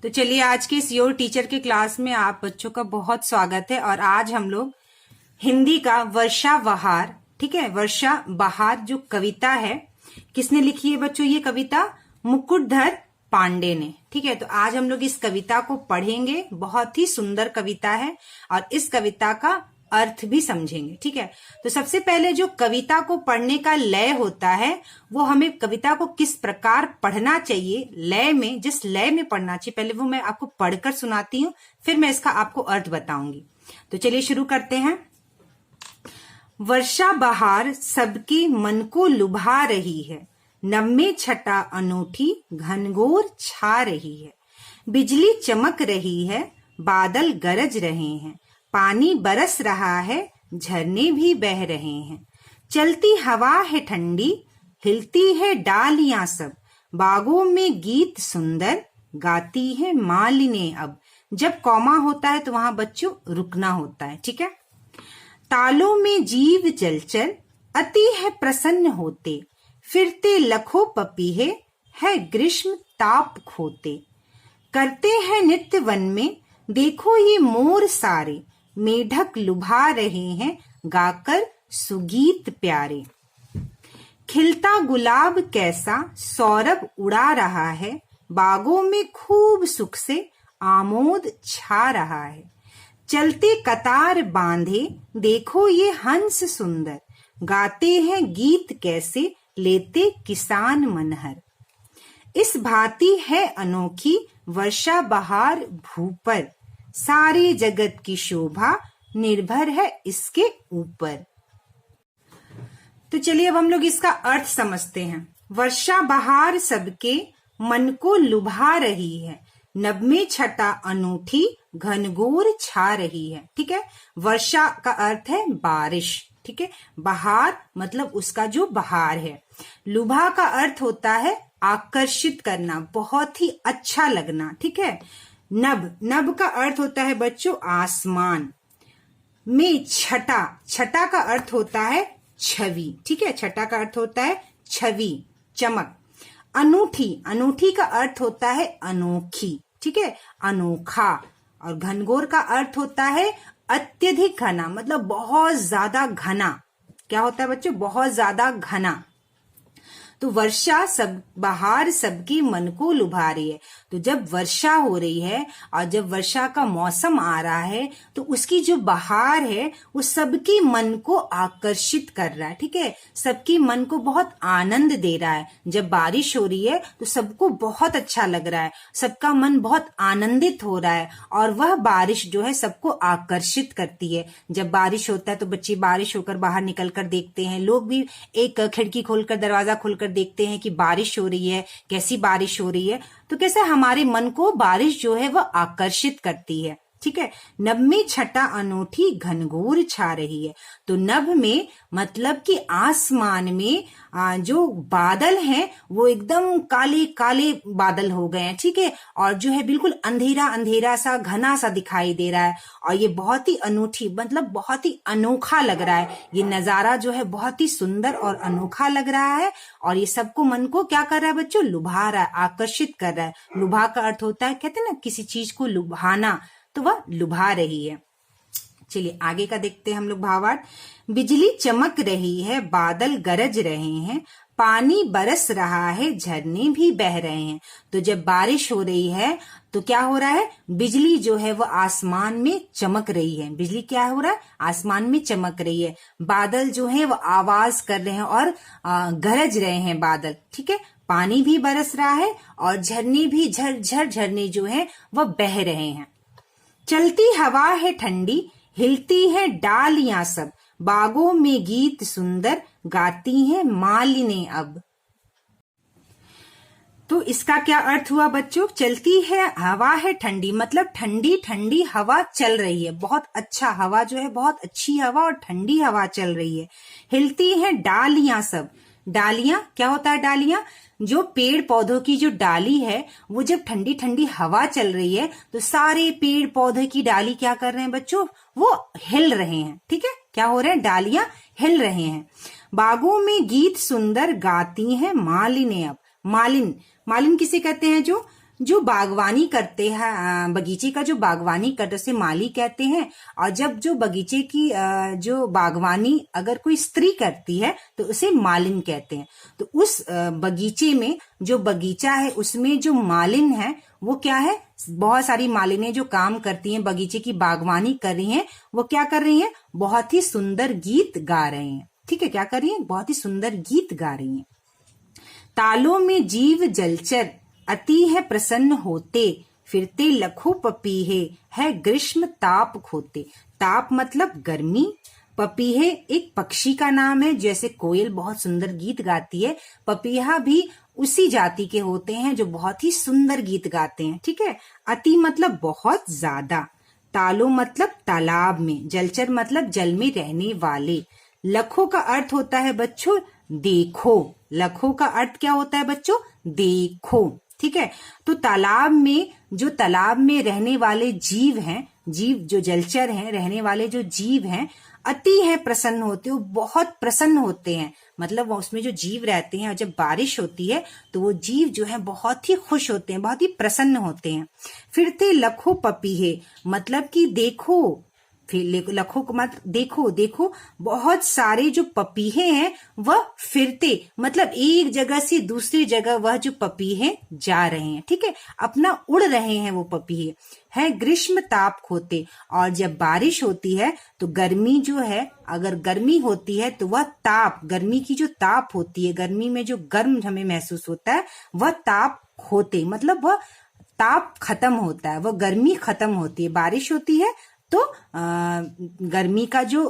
तो चलिए आज के इस योर टीचर के क्लास में आप बच्चों का बहुत स्वागत है। और आज हम लोग हिंदी का वर्षा बहार, ठीक है, वर्षा बहार जो कविता है, किसने लिखी है बच्चों ये कविता? मुकुटधर पांडे ने। ठीक है, तो आज हम लोग इस कविता को पढ़ेंगे। बहुत ही सुंदर कविता है और इस कविता का अर्थ भी समझेंगे। ठीक है, तो सबसे पहले जो कविता को पढ़ने का लय होता है वो हमें कविता को किस प्रकार पढ़ना चाहिए, लय में, जिस लय में पढ़ना चाहिए, पहले वो मैं आपको पढ़कर सुनाती हूँ, फिर मैं इसका आपको अर्थ बताऊंगी। तो चलिए शुरू करते हैं। वर्षा बहार सबके मन को लुभा रही है, नभ में छटा अनूठी घनघोर छा रही है। बिजली चमक रही है, बादल गरज रहे हैं, पानी बरस रहा है, झरने भी बह रहे हैं। चलती हवा है ठंडी, हिलती है डालियां सब, बागों में गीत सुंदर गाती है मालिनी अब। जब कॉमा होता है तो वहां बच्चों रुकना होता है। ठीक है, तालों में जीव जलचर अति है प्रसन्न होते, फिरते लखों पपीहे है ग्रीष्म ताप खोते। करते हैं नित्य वन में, देखो ये मोर सारे, मेढक लुभा रहे हैं गाकर सुगीत प्यारे। खिलता गुलाब कैसा सौरभ उड़ा रहा है, बागों में खूब सुख से आमोद छा रहा है। चलते कतार बांधे, देखो ये हंस सुंदर, गाते हैं गीत कैसे लेते किसान मनहर। इस भांति है अनोखी वर्षा बहार भूपर, सारे जगत की शोभा निर्भर है इसके ऊपर। तो चलिए अब हम लोग इसका अर्थ समझते हैं। वर्षा बहार सबके मन को लुभा रही है, नभ में छटा अनूठी घनघोर छा रही है। ठीक है, वर्षा का अर्थ है बारिश। ठीक है, बहार मतलब उसका जो बहार है। लुभा का अर्थ होता है आकर्षित करना, बहुत ही अच्छा लगना। ठीक है, नभ, नभ का अर्थ होता है बच्चों आसमान में। छटा, छटा का अर्थ होता है छवि। ठीक है, छटा का अर्थ होता है छवि, चमक। अनूठी, अनूठी का अर्थ होता है अनोखी। ठीक है, अनोखा। और घनघोर का अर्थ होता है अत्यधिक घना, मतलब बहुत ज्यादा घना। क्या होता है बच्चों? बहुत ज्यादा घना। तो वर्षा सब बहार सबके मन को लुभा रही है। तो जब वर्षा हो रही है और जब वर्षा का मौसम आ रहा है तो उसकी जो बहार है वो सबके मन को आकर्षित कर रहा है। ठीक है, सबके मन को बहुत आनंद दे रहा है। जब बारिश हो रही है तो सबको बहुत अच्छा लग रहा है, सबका मन बहुत आनंदित हो रहा है और वह बारिश जो है सबको आकर्षित करती है। जब बारिश होता है तो बच्चे बारिश होकर बाहर निकल कर देखते हैं, लोग भी एक खिड़की खोलकर, दरवाजा खोलकर देखते हैं कि बारिश हो रही है, कैसी बारिश हो रही है। तो कैसे हमारे मन को बारिश जो है वह आकर्षित करती है। ठीक है, नभ में छटा अनूठी घनघोर छा रही है। तो नभ में मतलब कि आसमान में जो बादल हैं वो एकदम काले काले बादल हो गए हैं। ठीक है, और जो है बिल्कुल अंधेरा अंधेरा सा, घना सा दिखाई दे रहा है और ये बहुत ही अनूठी, मतलब बहुत ही अनोखा लग रहा है। ये नजारा जो है बहुत ही सुंदर और अनोखा लग रहा है और ये सबको मन को क्या कर रहा है बच्चों? लुभा रहा है, आकर्षित कर रहा है। लुभा का अर्थ होता है, कहते हैं ना, किसी चीज को लुभाना, तो वह लुभा रही है। चलिए आगे का देखते हैं हम लोग भावार्थ। बिजली चमक रही है, बादल गरज रहे हैं, पानी बरस रहा है, झरने भी बह रहे हैं। तो जब बारिश हो रही है तो क्या हो रहा है? बिजली जो है वो आसमान में चमक रही है। बिजली क्या हो रहा है? आसमान में चमक रही है। बादल जो है वो आवाज कर रहे हैं और गरज रहे हैं बादल। ठीक है, पानी भी बरस रहा है और झरने भी झरझर झरने जो है वह बह रहे हैं। चलती हवा है ठंडी, हिलती है डालियां सब, बागों में गीत सुंदर गाती है मालिनी अब। तो इसका क्या अर्थ हुआ बच्चों? चलती है हवा है ठंडी, मतलब ठंडी ठंडी हवा चल रही है, बहुत अच्छा हवा जो है, बहुत अच्छी हवा और ठंडी हवा चल रही है। हिलती है डालियां सब, डालियां क्या होता है? डालियां जो पेड़ पौधों की जो डाली है वो जब ठंडी ठंडी हवा चल रही है तो सारे पेड़ पौधे की डाली क्या कर रहे हैं बच्चों? वो हिल रहे हैं। ठीक है, क्या हो रहे हैं? डालियां हिल रहे हैं। बागों में गीत सुंदर गाती हैं मालिनी अब। मालिन, मालिन किसे कहते हैं? जो जो बागवानी करते हैं, बगीचे का जो बागवानी करते उसे माली कहते हैं। और जब जो बगीचे की जो बागवानी अगर कोई स्त्री करती है तो उसे मालिन कहते हैं। तो उस बगीचे में जो बगीचा है उसमें जो मालिन है वो क्या है, बहुत सारी मालिनें जो काम करती हैं, बगीचे की बागवानी कर रही हैं, वो क्या कर रही हैं, बहुत ही सुंदर गीत गा रहे हैं। ठीक है, क्या कर रही हैं, बहुत ही सुंदर गीत गा रही हैं। तालों में जीव जलचर अति है प्रसन्न होते, फिरते लखों पपीहे है ग्रीष्म ताप खोते। ताप मतलब गर्मी, पपीहे एक पक्षी का नाम है। जैसे कोयल बहुत सुंदर गीत गाती है, पपीहा भी उसी जाति के होते हैं जो बहुत ही सुंदर गीत गाते हैं। ठीक है, अति मतलब बहुत ज्यादा, तालों मतलब तालाब में, जलचर मतलब जल में रहने वाले, लखों का अर्थ होता है बच्चों देखो। लखों का अर्थ क्या होता है बच्चों, देखो। ठीक है, तो तालाब में जो तालाब में रहने वाले जीव हैं, जीव जो जलचर हैं, रहने वाले जो जीव हैं, अति है प्रसन्न होते, वो बहुत प्रसन्न होते हैं। मतलब उसमें जो जीव रहते हैं और जब बारिश होती है तो वो जीव जो है बहुत ही खुश होते हैं, बहुत ही प्रसन्न होते हैं। फिरते लखों पपीहे मतलब कि देखो, फिर लखों को मत देखो, देखो बहुत सारे जो पपीहे हैं वह फिरते मतलब एक जगह से दूसरी जगह वह जो पपीहे जा रहे हैं। ठीक है, अपना उड़ रहे हैं वो पपीहे, है ग्रीष्म ताप खोते। और जब बारिश होती है तो गर्मी जो है, अगर गर्मी होती है तो वह ताप, गर्मी की जो ताप होती है, गर्मी में जो गर्म हमें महसूस होता है वह ताप खोते, मतलब वह ताप खत्म होता है, वह गर्मी खत्म होती है। बारिश होती है तो गर्मी का जो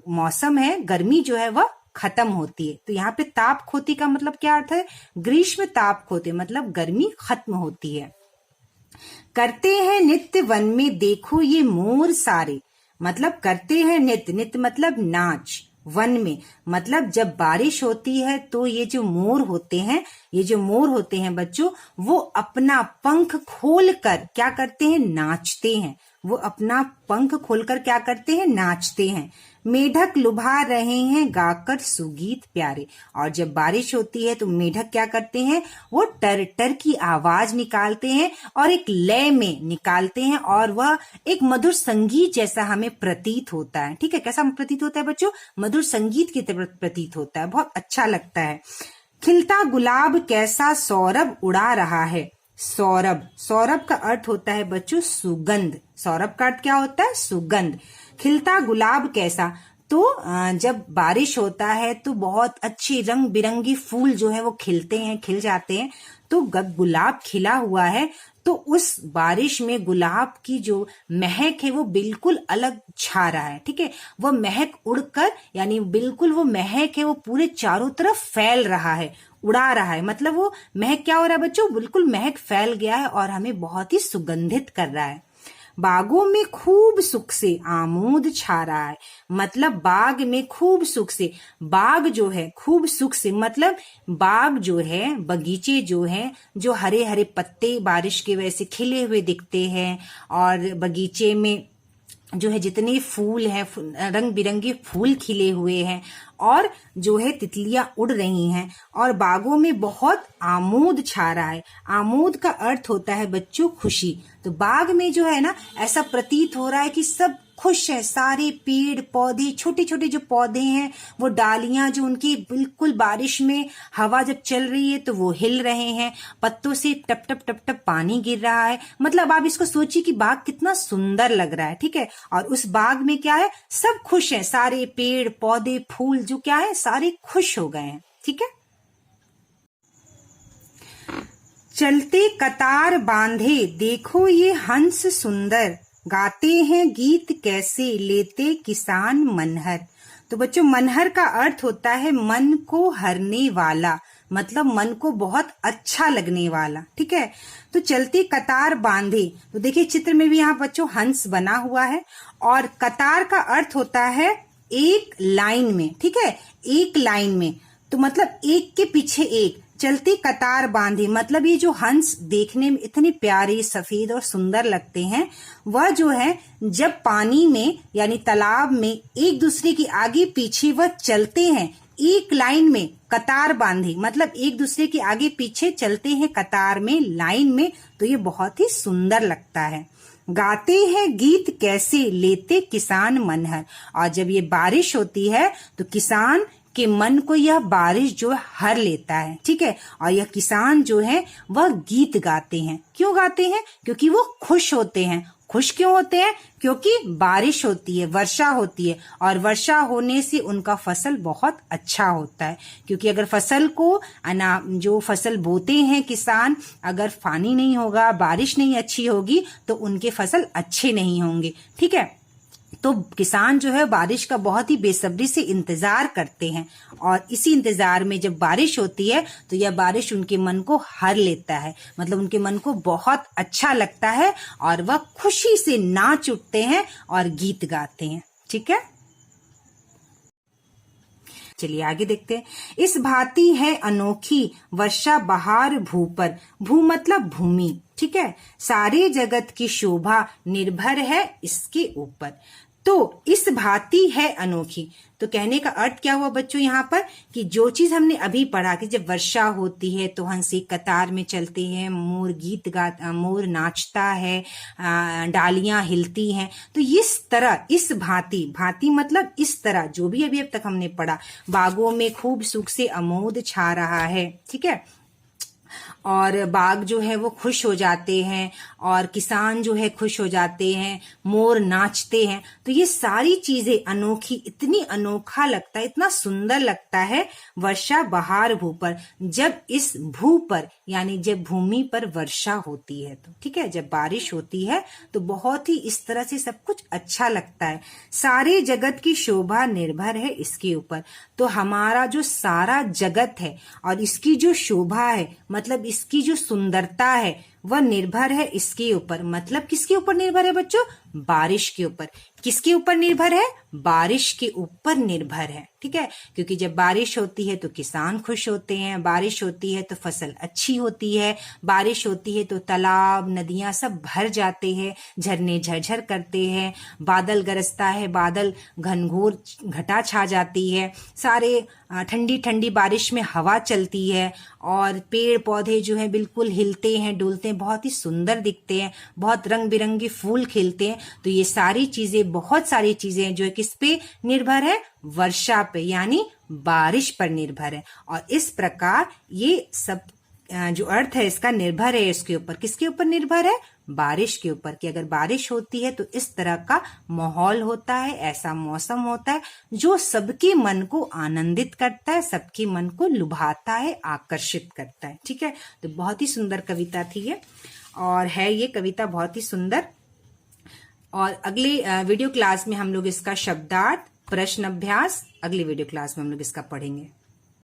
मौसम है, गर्मी जो है वह खत्म होती है। तो यहाँ पे ताप खोती का मतलब क्या अर्थ है, ग्रीष्म ताप खोते मतलब गर्मी खत्म होती है। करते हैं नित्य वन में देखो ये मोर सारे, मतलब करते हैं नित्य, नित्य मतलब नाच, वन में मतलब जब बारिश होती है तो ये जो मोर होते हैं, ये जो मोर होते हैं बच्चों, वो अपना पंख खोलकर क्या करते हैं, नाचते हैं। वो अपना पंख खोलकर क्या करते हैं, नाचते हैं। मेढक लुभा रहे हैं गाकर सुगीत प्यारे। और जब बारिश होती है तो मेढक क्या करते हैं, वो टर टर की आवाज निकालते हैं और एक लय में निकालते हैं और वह एक मधुर संगीत जैसा हमें प्रतीत होता है। ठीक है, कैसा प्रतीत होता है बच्चों, मधुर संगीत की तरह प्रतीत होता है, बहुत अच्छा लगता है। खिलता गुलाब कैसा सौरभ उड़ा रहा है। सौरभ, सौरभ का अर्थ होता है बच्चों सुगंध। सौरभ का अर्थ क्या होता है, सुगंध। खिलता गुलाब कैसा, तो जब बारिश होता है तो बहुत अच्छे रंग बिरंगी फूल जो है वो खिलते हैं, खिल जाते हैं। तो गुलाब खिला हुआ है तो उस बारिश में गुलाब की जो महक है वो बिल्कुल अलग छा रहा है। ठीक है, वो महक उड़कर, यानी बिल्कुल वो महक है वो पूरे चारों तरफ फैल रहा है, उड़ा रहा है। मतलब वो महक क्या हो रहा है बच्चों, बिल्कुल महक फैल गया है और हमें बहुत ही सुगंधित कर रहा है। बागों में खूब सुख से आमोद छा रहा है, मतलब बाग में खूब सुख से, बाग जो है खूब सुख से मतलब बाग जो है, बगीचे जो हैं, जो हरे हरे पत्ते बारिश के वजह से खिले हुए दिखते हैं और बगीचे में जो है जितने फूल हैं, रंग बिरंगे फूल खिले हुए हैं और जो है तितलियां उड़ रही हैं और बागों में बहुत आमोद छा रहा है। आमोद का अर्थ होता है बच्चों खुशी। तो बाग में जो है ना, ऐसा प्रतीत हो रहा है कि सब खुश है, सारे पेड़ पौधे, छोटे छोटे जो पौधे हैं, वो डालियां जो उनकी बिल्कुल बारिश में हवा जब चल रही है तो वो हिल रहे हैं, पत्तों से टप टप टप टप पानी गिर रहा है। मतलब आप इसको सोचिए कि बाग कितना सुंदर लग रहा है। ठीक है, और उस बाग में क्या है, सब खुश हैं, सारे पेड़ पौधे फूल जो क्या है सारे खुश हो गए हैं। ठीक है, चलते कतार बांधे देखो ये हंस सुंदर, गाते हैं गीत कैसे लेते किसान मनहर। तो बच्चों मनहर का अर्थ होता है मन को हरने वाला, मतलब मन को बहुत अच्छा लगने वाला। ठीक है, तो चलते कतार बांधे, तो देखिए चित्र में भी यहाँ बच्चों हंस बना हुआ है और कतार का अर्थ होता है एक लाइन में। ठीक है, एक लाइन में, तो मतलब एक के पीछे एक, चलती कतार बांधे मतलब ये जो हंस देखने में इतने प्यारे सफेद और सुंदर लगते हैं, वह जो है जब पानी में यानी तालाब में एक दूसरे के आगे पीछे वह चलते हैं एक लाइन में, कतार बांधे, मतलब एक दूसरे के आगे पीछे चलते हैं कतार में, लाइन में, तो ये बहुत ही सुंदर लगता है। गाते हैं गीत कैसे लेते किसान मनहर, और जब ये बारिश होती है तो किसान के मन को यह बारिश जो हर लेता है, ठीक है। और यह किसान जो है वह गीत गाते हैं। क्यों गाते हैं? क्योंकि वो खुश होते हैं। खुश क्यों होते हैं? क्योंकि बारिश होती है, वर्षा होती है, और वर्षा होने से उनका फसल बहुत अच्छा होता है। क्योंकि अगर फसल को जो फसल बोते हैं किसान, अगर पानी नहीं होगा, बारिश नहीं अच्छी होगी, तो उनके फसल अच्छे नहीं होंगे, ठीक है। तो किसान जो है बारिश का बहुत ही बेसब्री से इंतजार करते हैं, और इसी इंतजार में जब बारिश होती है तो यह बारिश उनके मन को हर लेता है, मतलब उनके मन को बहुत अच्छा लगता है, और वह खुशी से नाच उठते हैं और गीत गाते हैं, ठीक है। चलिए आगे देखते हैं। इस भांति है अनोखी वर्षा बहार भू पर, भू मतलब भूमि, ठीक है। सारे जगत की शोभा निर्भर है इसके ऊपर। तो इस भांति है अनोखी, तो कहने का अर्थ क्या हुआ बच्चों यहाँ पर, कि जो चीज हमने अभी पढ़ा कि जब वर्षा होती है तो हंस एक कतार में चलते हैं, मोर गीत गा, मोर नाचता है, डालियां हिलती हैं, तो इस तरह, इस भांति, भांति मतलब इस तरह, जो भी अभी अब तक हमने पढ़ा, बागों में खूब सुख से अमोद छा रहा है, ठीक है। और बाग जो है वो खुश हो जाते हैं, और किसान जो है खुश हो जाते हैं, मोर नाचते हैं, तो ये सारी चीजें अनोखी, इतनी अनोखा लगता है, इतना सुंदर लगता है वर्षा बहार भू पर, जब इस भू पर यानी जब भूमि पर वर्षा होती है, तो ठीक है, जब बारिश होती है तो बहुत ही इस तरह से सब कुछ अच्छा लगता है। सारे जगत की शोभा निर्भर है इसके ऊपर, तो हमारा जो सारा जगत है और इसकी जो शोभा है, मतलब इसकी जो सुंदरता है, वह निर्भर है इसके ऊपर। मतलब किसके ऊपर निर्भर है बच्चों? बारिश के ऊपर। किसके ऊपर निर्भर है? बारिश के ऊपर निर्भर है, ठीक है। क्योंकि जब बारिश होती है तो किसान खुश होते हैं, बारिश होती है तो फसल अच्छी होती है, बारिश होती है तो तालाब नदियां सब भर जाते हैं, झरने झरझर करते हैं, बादल गरजता है, बादल घनघोर घटा छा जाती है, सारे ठंडी ठंडी बारिश में हवा चलती है, और पेड़ पौधे जो है बिल्कुल हिलते हैं, डुलते हैं, बहुत ही सुंदर दिखते हैं, बहुत रंग बिरंगे फूल खिलते हैं। तो ये सारी चीजें, बहुत सारी चीजें जो है किस पे निर्भर है? वर्षा पे, यानी बारिश पर निर्भर है। और इस प्रकार ये सब जो अर्थ है इसका निर्भर है इसके ऊपर। किसके ऊपर निर्भर है? बारिश के ऊपर, कि अगर बारिश होती है तो इस तरह का माहौल होता है, ऐसा मौसम होता है जो सबके मन को आनंदित करता है, सबके मन को लुभाता है, आकर्षित करता है, ठीक है। तो बहुत ही सुंदर कविता थी ये, और है ये कविता बहुत ही सुंदर। और अगले वीडियो क्लास में हम लोग इसका शब्दार्थ, प्रश्न अभ्यास, अगली वीडियो क्लास में हम लोग इसका पढ़ेंगे।